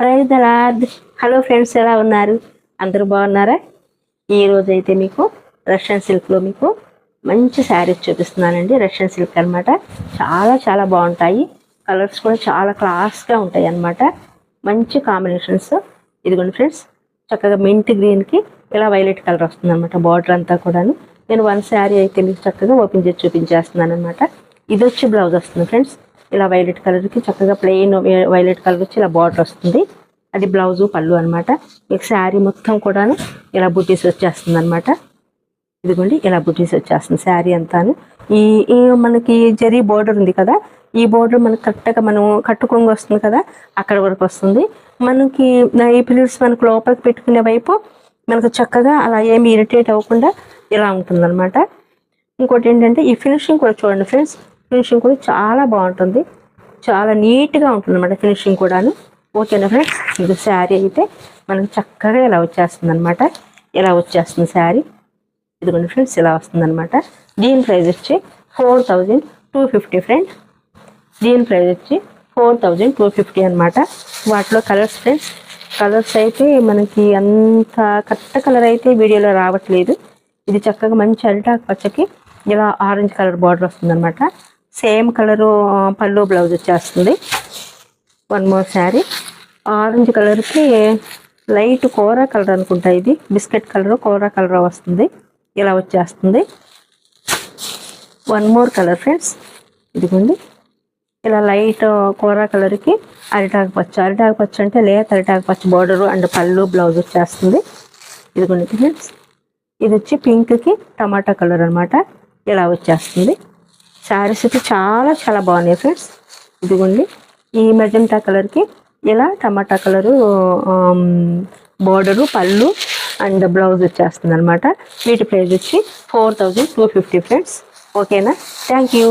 Praise the Lord. Hello friends, ఎలా ఉన్నారు? అందరూ బాగున్నారా? ఈరోజు అయితే మీకు రష్యన్ సిల్క్లో మీకు మంచి శారీస్ చూపిస్తున్నానండి. రష్యన్ సిల్క్ అనమాట. చాలా చాలా బాగుంటాయి. కలర్స్ కూడా చాలా క్లాస్గా ఉంటాయి అన్నమాట. మంచి కాంబినేషన్స్. ఇదిగోండి ఫ్రెండ్స్, చక్కగా మింట్ గ్రీన్కి ఇలా వైలెట్ కలర్ వస్తుంది అనమాట. బార్డర్ అంతా కూడాను. నేను వన్ శారీ అయితే మీకు చక్కగా ఓపెన్ చేసి చూపించేస్తున్నాను అనమాట. ఇది వచ్చి బ్లౌజ్ వస్తుంది ఫ్రెండ్స్. ఇలా వైలెట్ కలర్కి చక్కగా ప్లెయిన్ వైలెట్ కలర్ వచ్చి ఇలా బార్డర్ వస్తుంది. అది బ్లౌజు పళ్ళు అనమాట. మీకు శారీ మొత్తం కూడాను ఇలా బుటీస్ వచ్చేస్తుంది అనమాట. ఇదిగోండి, ఇలా బుటీస్ వచ్చేస్తుంది శారీ అంతాను. ఈ మనకి జరీ బోర్డర్ ఉంది కదా, ఈ బోర్డర్ మనకి కరెక్ట్గా మనం కట్టుకొని వస్తుంది కదా, అక్కడ వరకు వస్తుంది. మనకి ఈ పిల్లర్స్ మనకు లోపలికి పెట్టుకునే వైపు మనకు చక్కగా అలా ఏమి ఇరిటేట్ అవ్వకుండా ఇలా ఉంటుందన్నమాట. ఇంకోటి ఏంటంటే ఈ ఫినిషింగ్ కూడా చూడండి ఫ్రెండ్స్. ఫినిషింగ్ కూడా చాలా బాగుంటుంది, చాలా నీట్గా ఉంటుంది అన్నమాట ఫినిషింగ్ కూడాను. ఓకేనా ఫ్రెండ్స్? ఇది శారీ అయితే మనకు చక్కగా ఇలా వచ్చేస్తుంది అనమాట. ఇలా వచ్చేస్తుంది శారీ. ఇదిగోండి ఫ్రెండ్స్, ఇలా వస్తుంది అనమాట. దీని ప్రైస్ వచ్చి 4250 ఫ్రెండ్స్. దీని ప్రైస్ వచ్చి 4250 అనమాట. వాటిలో కలర్స్ ఫ్రెండ్స్, కలర్స్ అయితే మనకి అంత కరెక్ట్ కలర్ అయితే వీడియోలో రావట్లేదు. ఇది చక్కగా మంచి అరిటాకు పచ్చకి ఇలా ఆరెంజ్ కలర్ బార్డర్ వస్తుంది అనమాట. సేమ్ కలరు పళ్ళు బ్లౌజ్ వచ్చేస్తుంది. వన్ మోర్ శారీ ఆరెంజ్ కలర్కి లైట్ కోరా కలర్ అనుకుంటా, ఇది బిస్కెట్ కలర్ కోరా కలర్ వస్తుంది. ఇలా వచ్చేస్తుంది. One more colour friends. ఇదిగోండి, ఇలా లైట్ కోరా కలర్కి అరిటాకు పచ్చ. అరిటాకు పచ్చ అంటే లేత అరిటాకు పచ్చ బార్డరు అండ్ పళ్ళు బ్లౌజ్ వచ్చేస్తుంది. ఇదిగోండి ఫ్రెండ్స్, ఇది వచ్చి పింక్కి టమాటా కలర్ అనమాట. ఇలా వచ్చేస్తుంది. శారీస్ అయితే చాలా చాలా బాగున్నాయి ఫ్రెండ్స్. ఇదిగోండి, ఈ మెజెంటా కలర్కి ఇలా టమాటా కలరు బోర్డరు పళ్ళు అండ్ బ్లౌజ్ వచ్చేస్తుంది అనమాట. వీటి ప్రైస్ వచ్చి 4250 ఫ్రెండ్స్. ఓకేనా? Thank you.